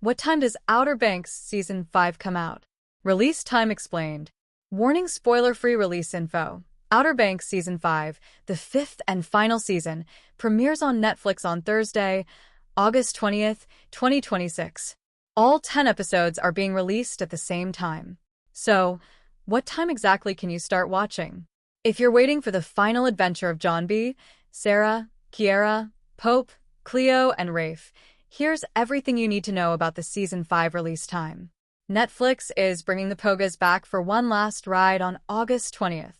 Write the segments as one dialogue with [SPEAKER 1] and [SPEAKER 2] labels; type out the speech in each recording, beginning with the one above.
[SPEAKER 1] What time does Outer Banks Season 5 come out? Release time explained. Warning: spoiler-free release info. Outer Banks Season 5, the fifth and final season, premieres on Netflix on Thursday, August 20th, 2026. All 10 episodes are being released at the same time. So, what time exactly can you start watching? If you're waiting for the final adventure of John B., Sarah, Kiera, Pope, Cleo, and Rafe, here's everything you need to know about the Season 5 release time. Netflix is bringing the Pogues back for one last ride on August 20th.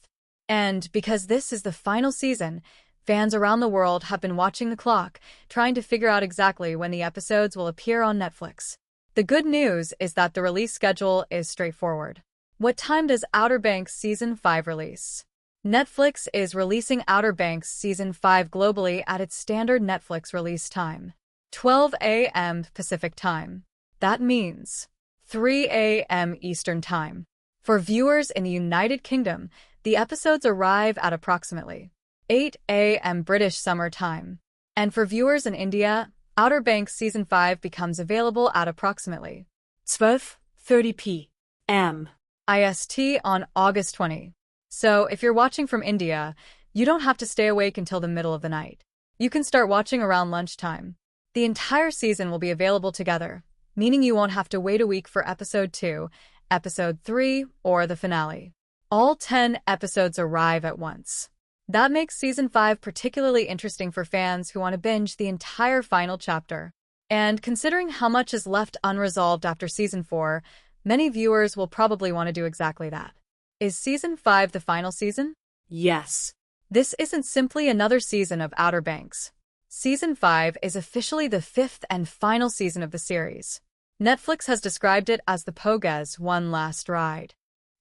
[SPEAKER 1] And because this is the final season, fans around the world have been watching the clock, trying to figure out exactly when the episodes will appear on Netflix. The good news is that the release schedule is straightforward. What time does Outer Banks Season 5 release? Netflix is releasing Outer Banks Season 5 globally at its standard Netflix release time, 12 a.m. Pacific Time. That means 3 a.m. Eastern Time. For viewers in the United Kingdom, the episodes arrive at approximately 8 a.m. British Summer Time. And for viewers in India, Outer Banks Season 5 becomes available at approximately 12:30 p.m. IST on August 20. So, if you're watching from India, you don't have to stay awake until the middle of the night. You can start watching around lunchtime. The entire season will be available together, meaning you won't have to wait a week for Episode 2, Episode 3, or the finale. All 10 episodes arrive at once. That makes Season 5 particularly interesting for fans who want to binge the entire final chapter. And considering how much is left unresolved after Season 4, many viewers will probably want to do exactly that. Is Season 5 the final season? Yes. This isn't simply another season of Outer Banks. Season 5 is officially the fifth and final season of the series. Netflix has described it as the Pogues' one last ride.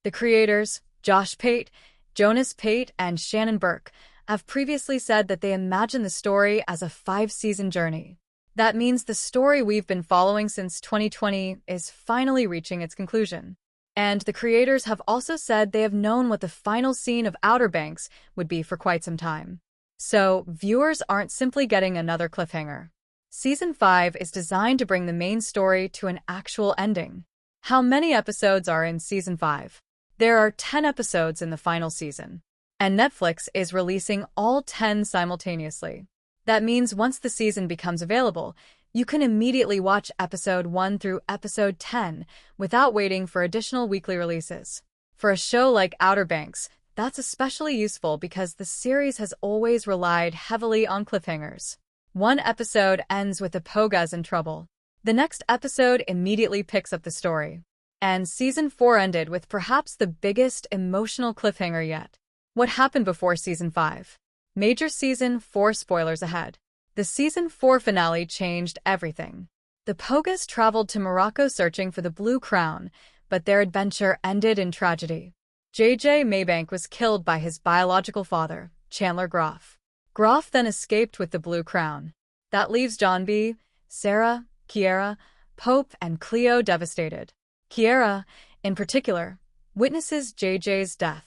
[SPEAKER 1] The creators, Josh Pate, Jonas Pate, and Shannon Burke, have previously said that they imagine the story as a 5-season journey. That means the story we've been following since 2020 is finally reaching its conclusion. And the creators have also said they have known what the final scene of Outer Banks would be for quite some time. So, viewers aren't simply getting another cliffhanger. Season 5 is designed to bring the main story to an actual ending. How many episodes are in Season 5? There are 10 episodes in the final season, and Netflix is releasing all 10 simultaneously. That means once the season becomes available, you can immediately watch Episode 1 through Episode 10 without waiting for additional weekly releases. For a show like Outer Banks, that's especially useful because the series has always relied heavily on cliffhangers. One episode ends with the Pogues in trouble. The next episode immediately picks up the story. And Season 4 ended with perhaps the biggest emotional cliffhanger yet. What happened before Season 5? Major Season 4 spoilers ahead. The Season 4 finale changed everything. The Pogues traveled to Morocco searching for the Blue Crown, but their adventure ended in tragedy. J.J. Maybank was killed by his biological father, Chandler Groff. Groff then escaped with the Blue Crown. That leaves John B., Sarah, Kiera, Pope, and Cleo devastated. Kiera, in particular, witnesses J.J.'s death.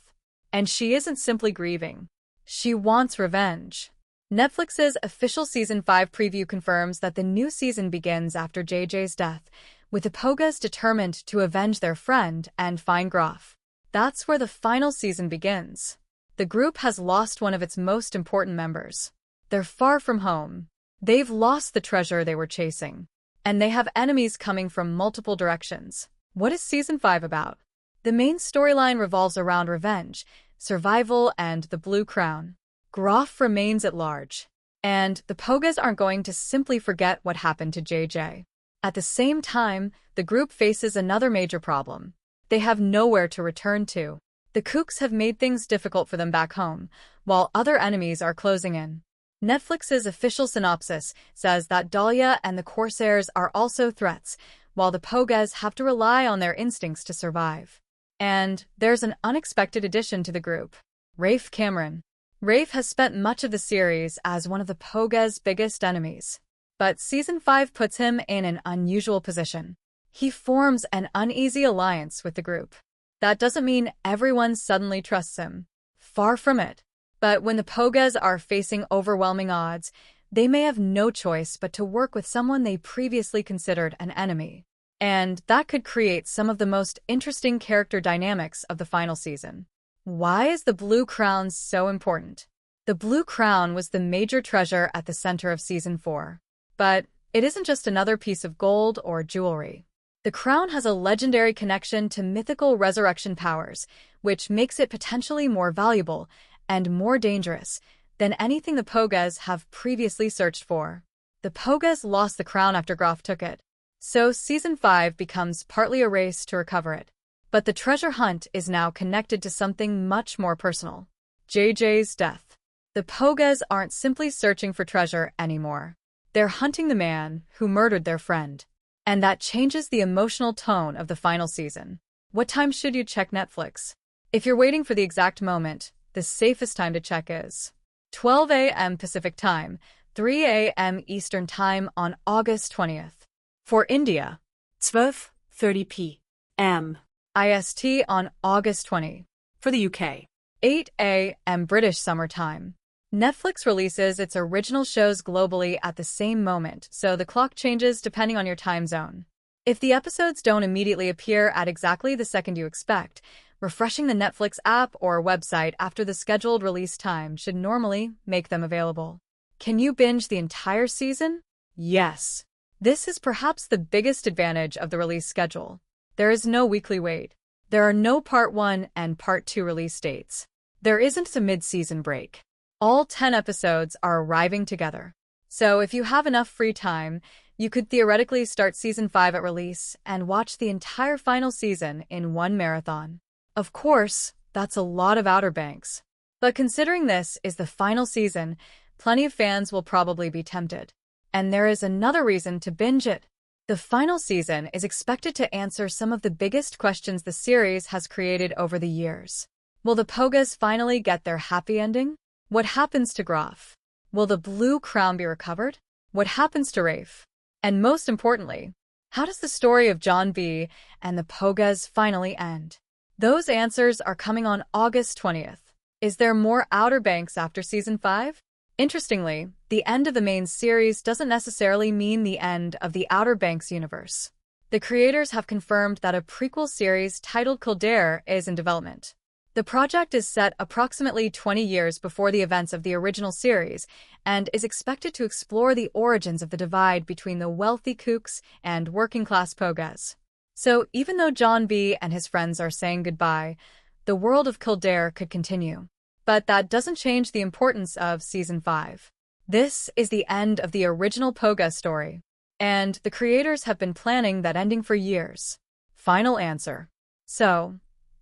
[SPEAKER 1] And she isn't simply grieving. She wants revenge. Netflix's official Season 5 preview confirms that the new season begins after J.J.'s death, with the Pogues determined to avenge their friend and find Groff. That's where the final season begins. The group has lost one of its most important members. They're far from home. They've lost the treasure they were chasing. And they have enemies coming from multiple directions. What is Season 5 about? The main storyline revolves around revenge, survival, and the Blue Crown. Groff remains at large. And the Pogues aren't going to simply forget what happened to JJ. At the same time, the group faces another major problem. They have nowhere to return to. The kooks have made things difficult for them back home, while other enemies are closing in. Netflix's official synopsis says that Dahlia and the Corsairs are also threats, while the Pogues have to rely on their instincts to survive. And there's an unexpected addition to the group. Rafe Cameron. Rafe has spent much of the series as one of the Pogues' biggest enemies. But Season 5 puts him in an unusual position. He forms an uneasy alliance with the group. That doesn't mean everyone suddenly trusts him. Far from it. But when the Pogues are facing overwhelming odds, they may have no choice but to work with someone they previously considered an enemy. And that could create some of the most interesting character dynamics of the final season. Why is the Blue Crown so important? The Blue Crown was the major treasure at the center of Season 4. But it isn't just another piece of gold or jewelry. The crown has a legendary connection to mythical resurrection powers, which makes it potentially more valuable and more dangerous than anything the Pogues have previously searched for. The Pogues lost the crown after Graf took it, so Season 5 becomes partly a race to recover it. But the treasure hunt is now connected to something much more personal: JJ's death. The Pogues aren't simply searching for treasure anymore. They're hunting the man who murdered their friend. And that changes the emotional tone of the final season. What time should you check Netflix? If you're waiting for the exact moment, the safest time to check is 12 a.m. Pacific Time, 3 a.m. Eastern Time on August 20th. For India,
[SPEAKER 2] 12:30 p.m.
[SPEAKER 1] IST on August 20.
[SPEAKER 2] For the UK,
[SPEAKER 1] 8 a.m. British Summer Time. Netflix releases its original shows globally at the same moment, so the clock changes depending on your time zone. If the episodes don't immediately appear at exactly the second you expect, refreshing the Netflix app or website after the scheduled release time should normally make them available. Can you binge the entire season? Yes. This is perhaps the biggest advantage of the release schedule. There is no weekly wait. There are no Part 1 and Part 2 release dates. There isn't a mid-season break. All 10 episodes are arriving together. So if you have enough free time, you could theoretically start Season 5 at release and watch the entire final season in one marathon. Of course, that's a lot of Outer Banks. But considering this is the final season, plenty of fans will probably be tempted. And there is another reason to binge it. The final season is expected to answer some of the biggest questions the series has created over the years. Will the Pogues finally get their happy ending? What happens to Graf? Will the Blue Crown be recovered? What happens to Rafe? And most importantly, how does the story of John B. and the Pogues finally end? Those answers are coming on August 20th. Is there more Outer Banks after Season 5? Interestingly, the end of the main series doesn't necessarily mean the end of the Outer Banks universe. The creators have confirmed that a prequel series titled Kildare is in development. The project is set approximately 20 years before the events of the original series and is expected to explore the origins of the divide between the wealthy kooks and working-class Pogues. So even though John B. and his friends are saying goodbye, the world of Kildare could continue. But that doesn't change the importance of Season 5. This is the end of the original Pogues story, and the creators have been planning that ending for years. Final answer. So,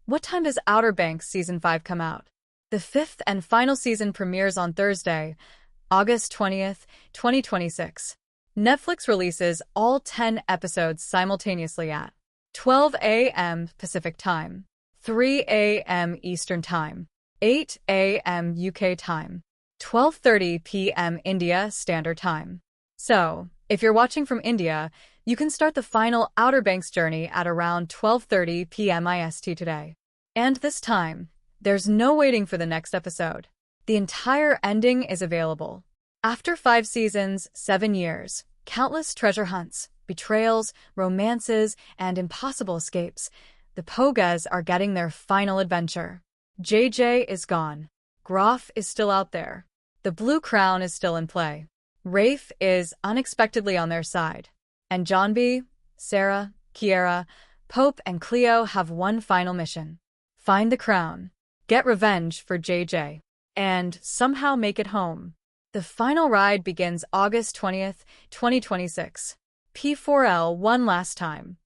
[SPEAKER 1] what time does Outer Banks Season 5 come out? The fifth and final season premieres on Thursday, August 20th, 2026. Netflix releases all 10 episodes simultaneously at 12 a.m. Pacific Time, 3 a.m. Eastern Time, 8 a.m. UK Time, 12:30 p.m. India Standard Time. So, if you're watching from India, you can start the final Outer Banks journey at around 12:30 p.m. IST today. And this time, there's no waiting for the next episode. The entire ending is available. After 5 seasons, 7 years, countless treasure hunts, betrayals, romances, and impossible escapes, the Pogues are getting their final adventure. JJ is gone. Graf is still out there. The Blue Crown is still in play. Rafe is unexpectedly on their side. And John B., Sarah, Kiera, Pope, and Cleo have one final mission. Find the crown, get revenge for JJ, and somehow make it home. The final ride begins August 20th, 2026. P4L one last time.